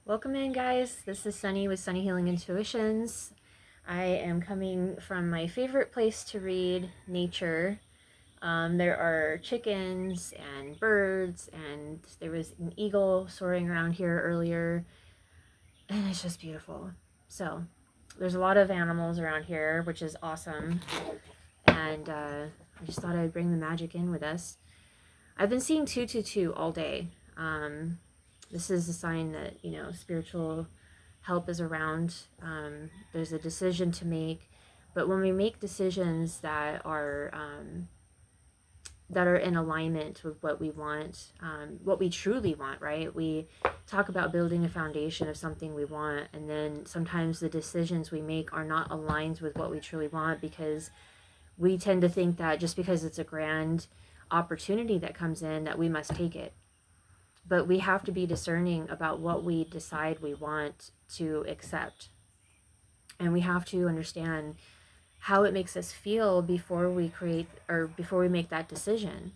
Welcome in, guys. This is Sunny with Sunny Healing Intuitions. I am coming from my favorite place to read, nature. There are chickens and birds, and there was an eagle soaring around here earlier, and it's just beautiful. So, there's a lot of animals around here, which is awesome, and I just thought I'd bring the magic in with us. I've been seeing 222 all day. This is a sign that, spiritual help is around. There's a decision to make, but when we make decisions that are in alignment with what we want, what we truly want, right? We talk about building a foundation of something we want, and then sometimes the decisions we make are not aligned with what we truly want, because we tend to think that just because it's a grand opportunity that comes in, that we must take it. But we have to be discerning about what we decide we want to accept. And we have to understand how it makes us feel before we make that decision.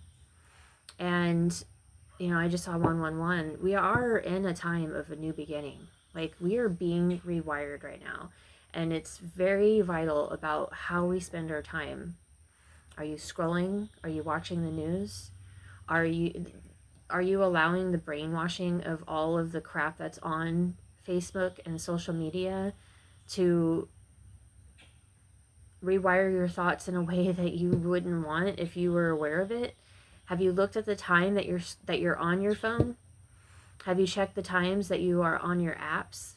And, I just saw 111. We are in a time of a new beginning. Like, we are being rewired right now. And it's very vital about how we spend our time. Are you scrolling? Are you watching the news? Are you allowing the brainwashing of all of the crap that's on Facebook and social media to rewire your thoughts in a way that you wouldn't want if you were aware of it? Have you looked at the time that you're on your phone? Have you checked the times that you are on your apps?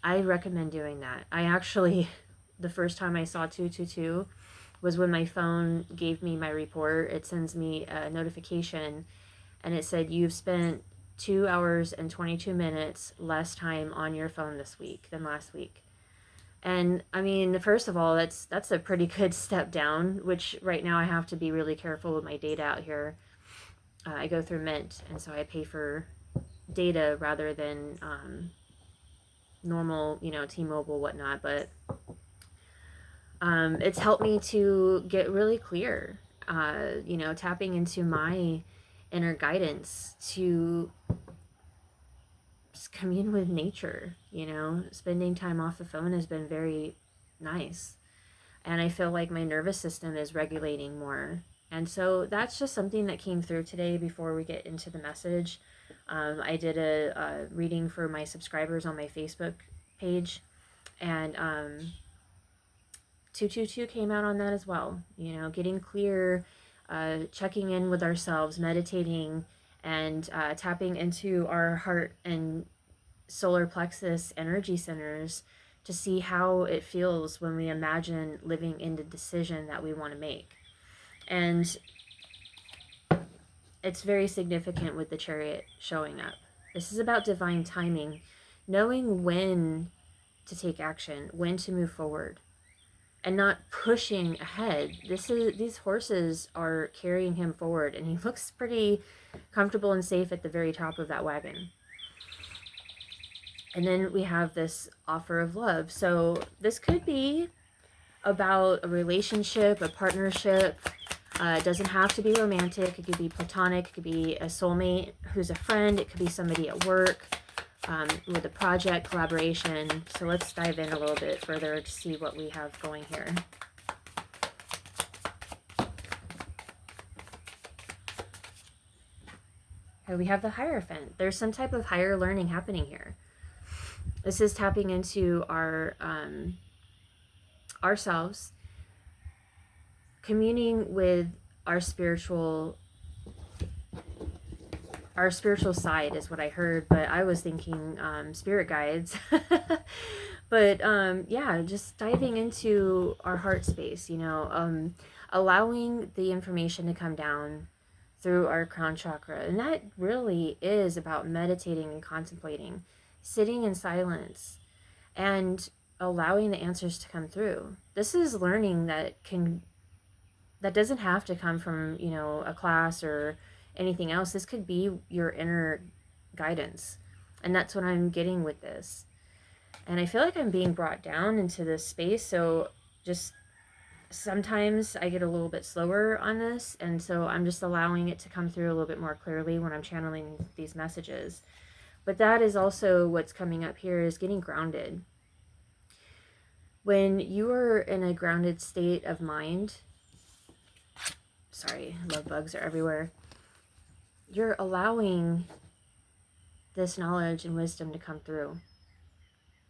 I recommend doing that. I actually, the first time I saw 222 was when my phone gave me my report. It sends me a notification, and it said, you've spent 2 hours and 22 minutes less time on your phone this week than last week. And I mean, first of all, that's a pretty good step down, which right now I have to be really careful with my data out here. I go through Mint, and so I pay for data rather than normal, T-Mobile, whatnot. But it's helped me to get really clear, tapping into my inner guidance to commune with nature. Spending time off the phone has been very nice, and I feel like my nervous system is regulating more. And so that's just something that came through today before we get into the message. I did a reading for my subscribers on my Facebook page, and 222 came out on that as well. Getting clear, checking in with ourselves, meditating, and tapping into our heart and solar plexus energy centers to see how it feels when we imagine living in the decision that we want to make. And it's very significant with the Chariot showing up. This is about divine timing, knowing when to take action, when to move forward, and not pushing ahead. These horses are carrying him forward, and he looks pretty comfortable and safe at the very top of that wagon. And then we have this offer of love. So this could be about a relationship, a partnership. It doesn't have to be romantic. It could be platonic. It could be a soulmate who's a friend. It could be somebody at work, with a project, collaboration. So let's dive in a little bit further to see what we have going here. Okay, we have the Hierophant. There's some type of higher learning happening here. This is tapping into our ourselves, communing with our spiritual side is what I heard, but I was thinking spirit guides. But yeah, just diving into our heart space, allowing the information to come down through our crown chakra. And that really is about meditating and contemplating, sitting in silence, and allowing the answers to come through. This is learning that doesn't have to come from, a class or anything else. This could be your inner guidance. And that's what I'm getting with this. And I feel like I'm being brought down into this space. So just sometimes I get a little bit slower on this. And so I'm just allowing it to come through a little bit more clearly when I'm channeling these messages. But that is also what's coming up here, is getting grounded. When you are in a grounded state of mind, sorry, love bugs are everywhere, you're allowing this knowledge and wisdom to come through.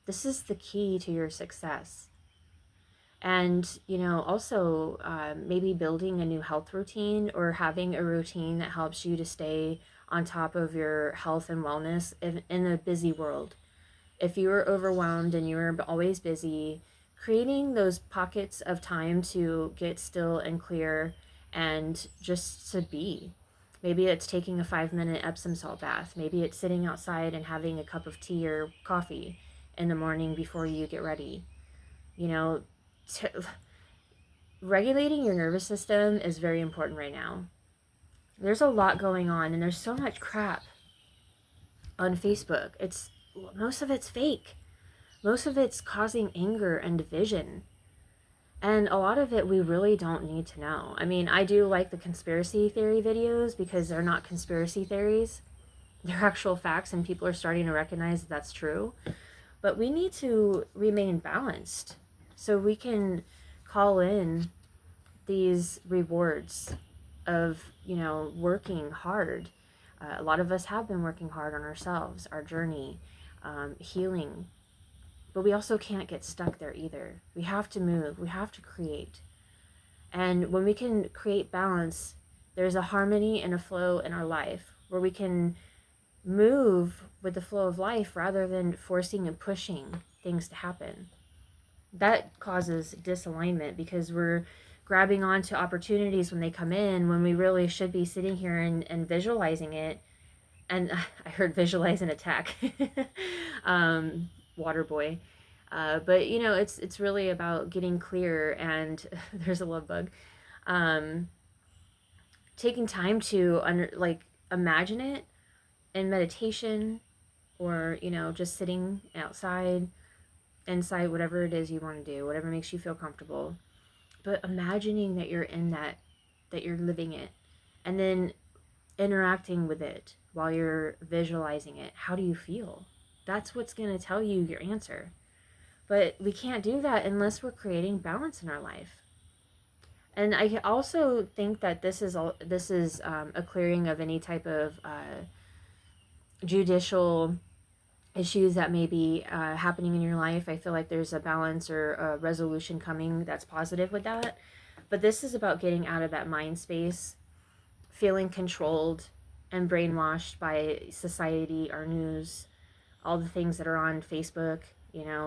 This is the key to your success. And, also maybe building a new health routine, or having a routine that helps you to stay on top of your health and wellness in a busy world. If you are overwhelmed and you're always busy, creating those pockets of time to get still and clear and just to be. Maybe it's taking a 5-minute Epsom salt bath. Maybe it's sitting outside and having a cup of tea or coffee in the morning before you get ready. Regulating your nervous system is very important right now. There's a lot going on, and there's so much crap on Facebook. Most of it's fake. Most of it's causing anger and division. And a lot of it we really don't need to know. I mean, I do like the conspiracy theory videos because they're not conspiracy theories. They're actual facts, and people are starting to recognize that that's true. But we need to remain balanced so we can call in these rewards of, working hard. A lot of us have been working hard on ourselves, our journey, healing. But we also can't get stuck there either. We have to move. We have to create. And when we can create balance, there's a harmony and a flow in our life where we can move with the flow of life rather than forcing and pushing things to happen. That causes disalignment because we're grabbing onto opportunities when they come in, when we really should be sitting here and visualizing it. And I heard visualize an attack. Water boy. But it's really about getting clear, and there's a love bug. Taking time to imagine it in meditation, or just sitting outside, inside, whatever it is you want to do, whatever makes you feel comfortable. But imagining that you're in that you're living it, and then interacting with it while you're visualizing it. How do you feel? That's what's going to tell you your answer. But we can't do that unless we're creating balance in our life. And I also think that this is a clearing of any type of judicial issues that may be happening in your life. I feel like there's a balance or a resolution coming that's positive with that. But this is about getting out of that mind space, feeling controlled and brainwashed by society, our news, all the things that are on Facebook,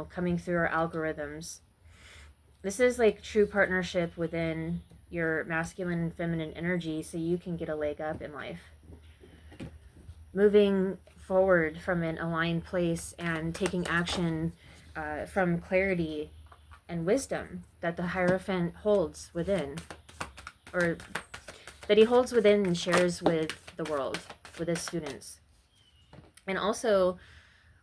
coming through our algorithms. This is like true partnership within your masculine and feminine energy so you can get a leg up in life. Moving forward from an aligned place and taking action from clarity and wisdom that the Hierophant holds within, or that he holds within and shares with the world, with his students. And also,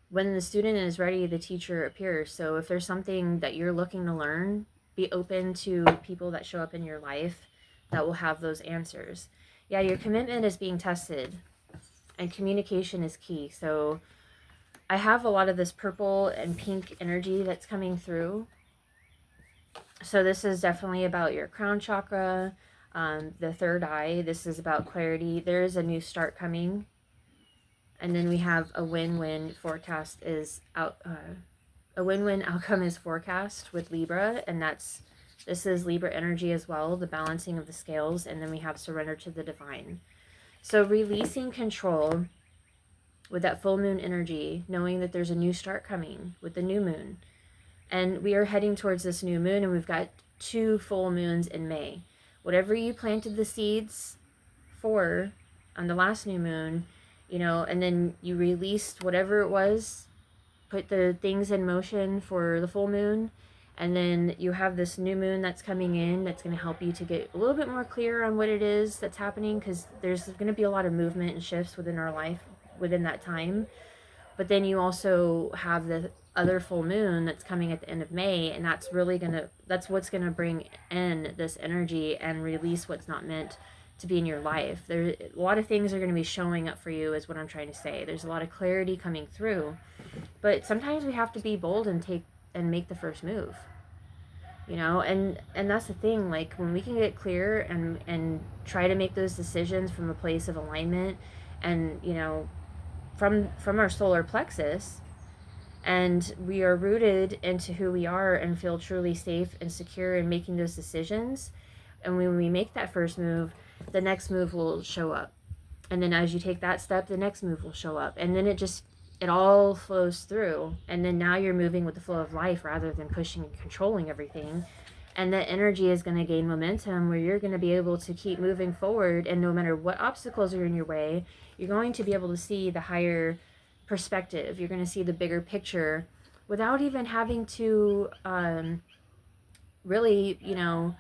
when the student is ready, the teacher appears. So if there's something that you're looking to learn, be open to people that show up in your life that will have those answers. Yeah, your commitment is being tested, and communication is key. So I have a lot of this purple and pink energy that's coming through. So this is definitely about your crown chakra, the third eye. This is about clarity. There is a new start coming. And then we have a win-win forecast is out. A win-win outcome is forecast with Libra, and this is Libra energy as well, the balancing of the scales. And then we have surrender to the divine. So releasing control with that full moon energy, knowing that there's a new start coming with the new moon. And we are heading towards this new moon, and we've got 2 full moons in May. Whatever you planted the seeds for on the last new moon, and then you released whatever it was, put the things in motion for the full moon, and then you have this new moon that's coming in that's going to help you to get a little bit more clear on what it is that's happening, because there's going to be a lot of movement and shifts within our life within that time. But then you also have the other full moon that's coming at the end of May, and that's what's going to bring in this energy and release what's not meant to be in your life. There, a lot of things are going to be showing up for you, is what I'm trying to say. There's a lot of clarity coming through, but sometimes we have to be bold and make the first move, you know. And that's the thing, like when we can get clear and try to make those decisions from a place of alignment, and you know, from our solar plexus, and we are rooted into who we are and feel truly safe and secure in making those decisions. And when we make that first move, the next move will show up. And then as you take that step, the next move will show up. And then it all flows through. And then now you're moving with the flow of life rather than pushing and controlling everything. And that energy is going to gain momentum where you're going to be able to keep moving forward. And no matter what obstacles are in your way, you're going to be able to see the higher perspective. You're going to see the bigger picture without even having to really, you know,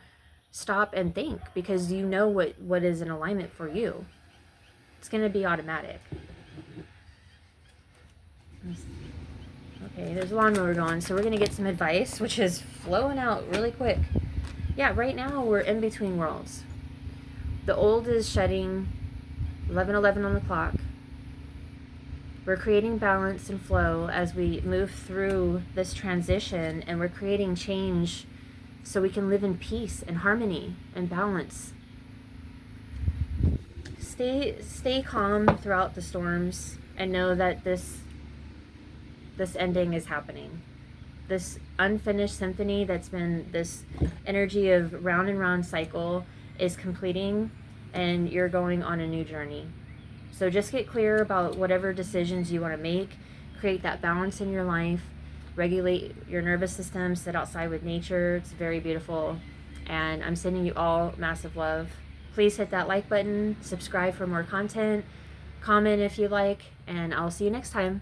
stop and think, because you know what is in alignment for you. It's going to be automatic. Okay, there's a lawnmower going, so we're going to get some advice, which is flowing out really quick. Yeah, right now we're in between worlds. The old is shedding, 11:11 on the clock. We're creating balance and flow as we move through this transition, and we're creating change so we can live in peace and harmony and balance. Stay calm throughout the storms, and know that this ending is happening. This unfinished symphony that's been this energy of round and round cycle is completing, and you're going on a new journey. So just get clear about whatever decisions you want to make, create that balance in your life, regulate your nervous system, sit outside with nature. It's very beautiful. And I'm sending you all massive love. Please hit that like button, subscribe for more content, comment if you like, and I'll see you next time.